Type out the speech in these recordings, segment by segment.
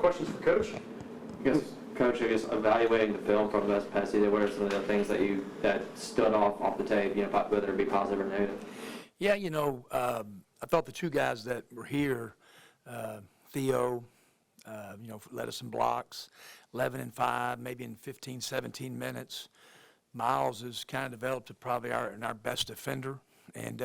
questions for Coach? Coach, I guess evaluating the film from this past season, what are some of the things that stood off the tape, whether it be positive or negative? Yeah, I thought the two guys that were here, Theo, led us in blocks, 11 and 5, maybe in 15, 17 minutes. Miles has kind of developed to probably our best defender, and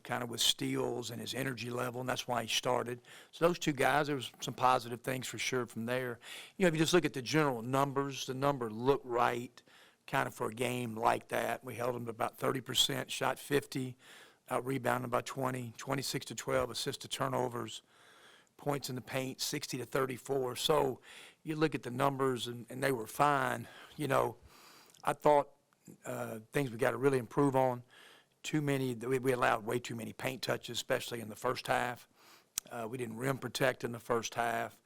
kind of with steals and his energy level, and that's why he started. So those two guys, there was some positive things for sure from there. If you just look at the general numbers, the number looked right kind of for a game like that. We held them to about 30%, shot 50, out-rebounded about 20, 26 to 12, assists to turnovers, points in the paint, 60 to 34. So you look at the numbers, and they were fine. I thought things we got to really improve on. We allowed way too many paint touches, especially in the first half. We didn't rim protect in the first half.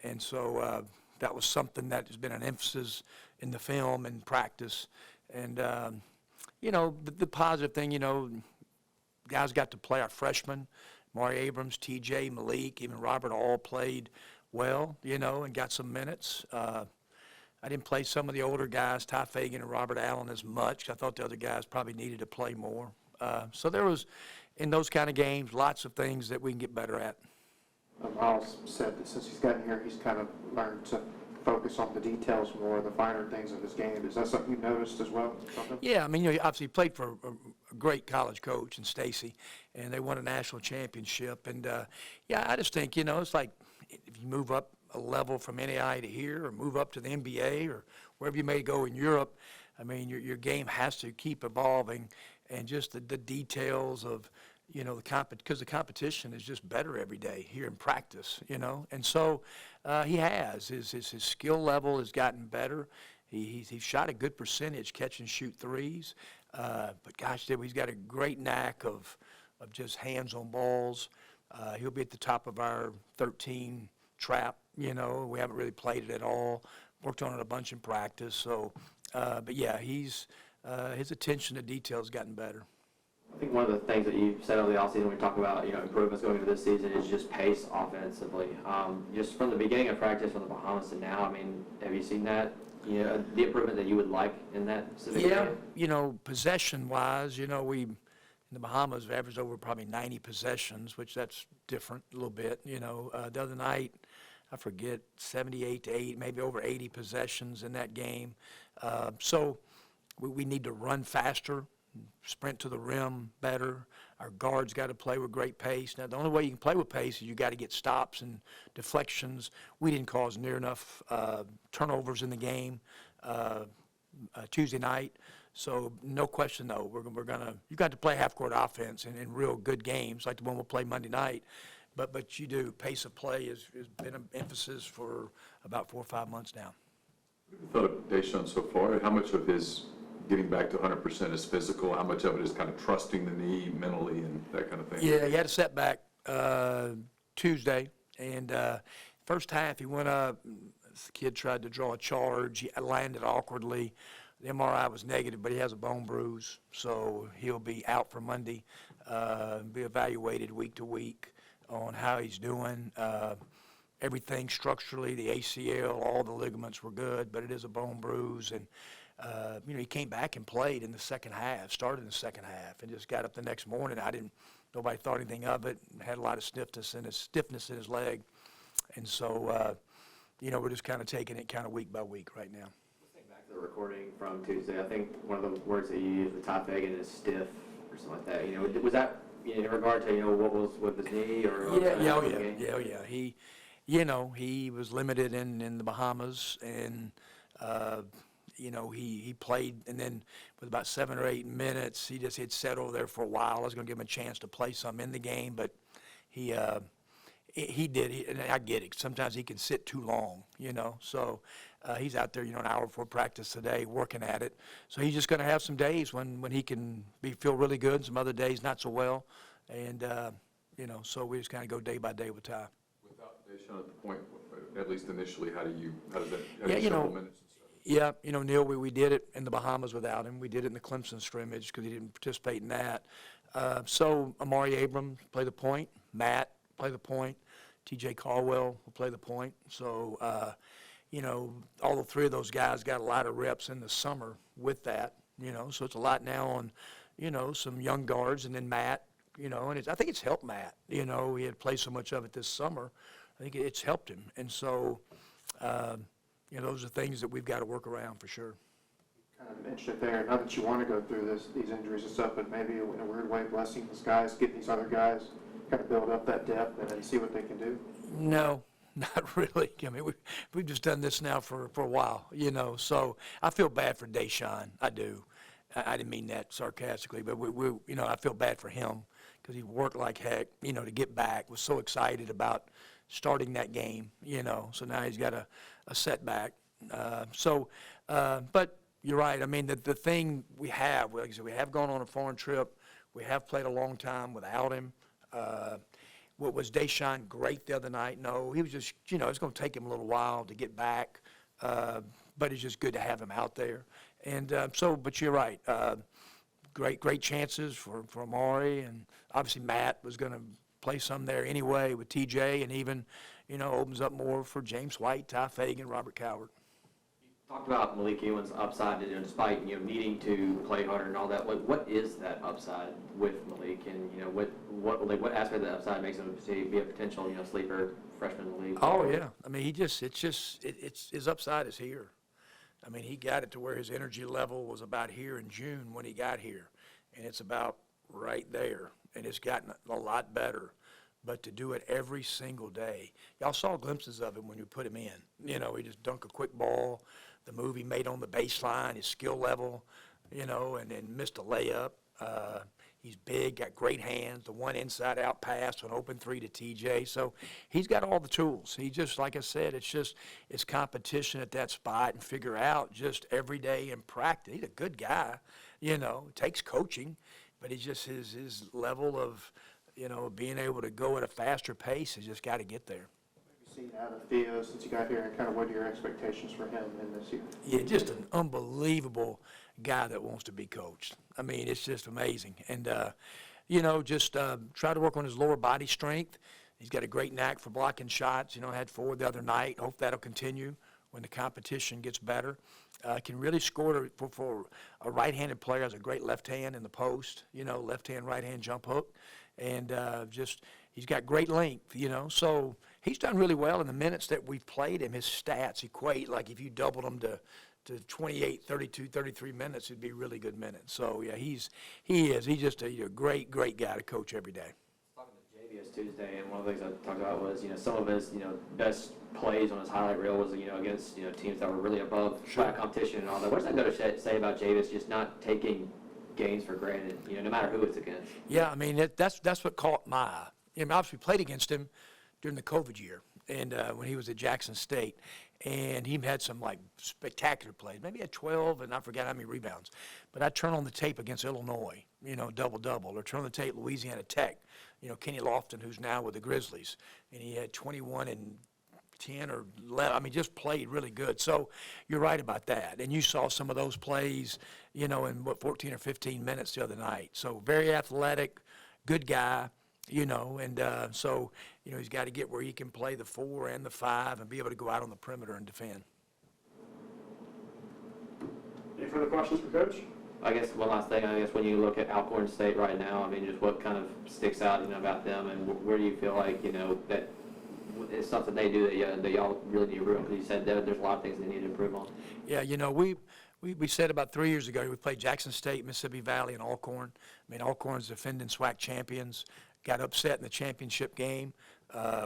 And so that was something that has been an emphasis in the film and practice. And, the positive thing, guys got to play. Our freshmen, Maury Abrams, TJ, Malik, even Robert, all played well, and got some minutes. I didn't play some of the older guys, Ty Fagan and Robert Allen, as much. I thought the other guys probably needed to play more. So there was, in those kind of games, lots of things that we can get better at. Miles said that since he's gotten here, he's kind of learned to focus on the details more, the finer things of his game. Is that something you noticed as well? Yeah, obviously he played for a great college coach in Stacy, and they won a national championship. And, I just think, it's like if you move up a level from NAI to here or move up to the NBA or wherever you may go in Europe, your game has to keep evolving, and just the details of, because the competition is just better every day here in practice, And so he has. His skill level has gotten better. He's shot a good percentage catch and shoot threes. But gosh, he's got a great knack of just hands on balls. He'll be at the top of our 13 trap, we haven't really played it at all. Worked on it a bunch in practice. So, but yeah, his attention to detail has gotten better. I think one of the things that you said over the offseason when we talk about improvements going into this season is just pace offensively. Just from the beginning of practice from the Bahamas to now, have you seen that? The improvement that you would like in that specific area? Possession-wise, we in the Bahamas averaged over probably 90 possessions, which that's different a little bit. The other night, I forget, 78 to 8, maybe over 80 possessions in that game. So we need to run faster, sprint to the rim better. Our guards got to play with great pace. Now, the only way you can play with pace is you got to get stops and deflections. We didn't cause near enough turnovers in the game Tuesday night. So no question, though, you got to play half-court offense in real good games like the one we'll play Monday night. But you do. Pace of play has been an emphasis for about 4 or 5 months now. What have you thought of Deshaun so far? How much of his getting back to 100% is physical? How much of it is kind of trusting the knee mentally and that kind of thing? Yeah, he had a setback Tuesday, and first half he went up. The kid tried to draw a charge. He landed awkwardly. The MRI was negative, but he has a bone bruise, so he'll be out for Monday, be evaluated week to week on how he's doing. Everything structurally, the ACL, all the ligaments were good, but it is a bone bruise. And, he came back and played in the second half, started in the second half, and just got up the next morning. Nobody thought anything of it, had a lot of stiffness in his leg. And so, we're just kind of taking it kind of week by week right now. Let's think back to the recording from Tuesday. I think one of the words that you used, the Ty Fagan, is stiff or something like that. Was that in regard to, what was with his knee or? Yeah. He was limited in the Bahamas, and he played, and then with about 7 or 8 minutes, he just had settled there for a while. I was going to give him a chance to play some in the game, but he did. And I get it. Sometimes he can sit too long, So he's out there, an hour before practice today working at it. So he's just going to have some days when he can feel really good, and some other days not so well. And, so we just kind of go day by day with Ty. Without Deshaun at the point, at least initially, how does that, several minutes? Yeah, Neil, we did it in the Bahamas without him. We did it in the Clemson scrimmage because he didn't participate in that. So Amari Abrams played the point. Matt played the point. TJ Caldwell will play the point. So, you know, all the three of those guys got a lot of reps in the summer with that, you know, so it's a lot now on, you know, some young guards, and then Matt, you know, and I think it's helped Matt, you know, he had played so much of it this summer. I think it's helped him. And so, you know, those are things that we've got to work around for sure. Kind of mentioned it there, not that you want to go through these injuries and stuff, but maybe in a weird way blessing these guys, getting these other guys, kind of build up that depth and then see what they can do. No, not really. I mean, we've just done this now for a while, you know, so I feel bad for Deshaun. I do. I didn't mean that sarcastically, but we you know, I feel bad for him because he worked like heck, you know, to get back, was so excited about starting that game, you know, so now he's got a setback. But you're right. I mean, the thing we have, like I said, we have gone on a foreign trip. We have played a long time without him. What was Deshaun great the other night? No, he was just, you know, it's going to take him a little while to get back, but it's just good to have him out there. And but you're right. Great chances for Amari, and obviously Matt was going to play some there anyway with TJ, and even, you know, opens up more for James White, Ty Fagan, Robert Coward. Talked about Malik Ewan's upside, you know, despite, you know, needing to play harder and all that. What is that upside with Malik, and, you know, what aspect of that upside makes him be a potential, you know, sleeper freshman in the league? Oh yeah, I mean, it's his upside is here. I mean, he got it to where his energy level was about here in June when he got here, and it's about right there, and it's gotten a lot better. But to do it every single day, y'all saw glimpses of him when you put him in. You know, he just dunked a quick ball, the move he made on the baseline, his skill level, you know, and then missed a layup. He's big, got great hands, the one inside-out pass, an open three to TJ. So he's got all the tools. He just, like I said, it's competition at that spot and figure out just every day in practice. He's a good guy, you know, takes coaching, but he just, his level of, you know, being able to go at a faster pace has just got to get there. Seen out of Theo since you got here, and kind of what are your expectations for him in this year? Yeah, just an unbelievable guy that wants to be coached. I mean, it's just amazing. And, you know, just try to work on his lower body strength. He's got a great knack for blocking shots. You know, had 4 the other night. Hope that'll continue when the competition gets better. Can really score for a right-handed player. Has a great left hand in the post, you know, left-hand, right-hand jump hook. And just he's got great length, you know. So he's done really well in the minutes that we've played him. His stats equate, like if you doubled him to 28, 32, 33 minutes, it'd be really good minutes. So, yeah, he's just a great guy to coach every day. Talking to JVS Tuesday, and one of the things I talked about was, you know, some of his, you know, best plays on his highlight reel was, you know, against, you know, teams that were really above flat competition and all that. What does that go to say about JVS just not taking games for granted, you know, no matter who it's against? Yeah, I mean, that's what caught my eye. You know, obviously, we played against him during the COVID year, and when he was at Jackson State, and he had some, like, spectacular plays. Maybe he had 12, and I forgot how many rebounds. But I turn on the tape against Illinois, you know, double-double, or turn on the tape Louisiana Tech, you know, Kenny Lofton, who's now with the Grizzlies, and he had 21 and 10 or 11. I mean, just played really good. So you're right about that. And you saw some of those plays, you know, in 14 or 15 minutes the other night. So very athletic, good guy, you know, and so, you know, he's got to get where he can play the 4 and the 5 and be able to go out on the perimeter and defend. Any further questions for Coach? I guess one last thing, I guess when you look at Alcorn State right now, I mean, just what kind of sticks out, you know, about them, and where do you feel like, you know, that it's something they do that y'all really need to improve on? Because you said there's a lot of things they need to improve on. Yeah, you know, we said about 3 years ago, we played Jackson State, Mississippi Valley, and Alcorn. I mean, Alcorn's defending SWAC champions, got upset in the championship game,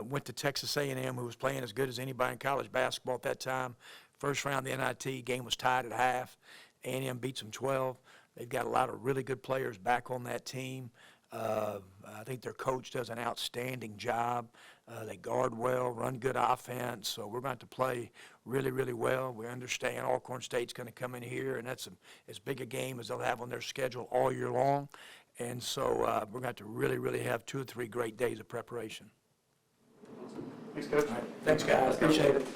went to Texas A&M, who was playing as good as anybody in college basketball at that time. First round of the NIT, game was tied at half. A&M beats them 12. They've got a lot of really good players back on that team. I think their coach does an outstanding job. They guard well, run good offense. So we're going to play really, really well. We understand Alcorn State's going to come in here, and that's as big a game as they'll have on their schedule all year long. And so we're going to really, really have 2 or 3 great days of preparation. Thanks, Coach. Thanks, guys. Appreciate it.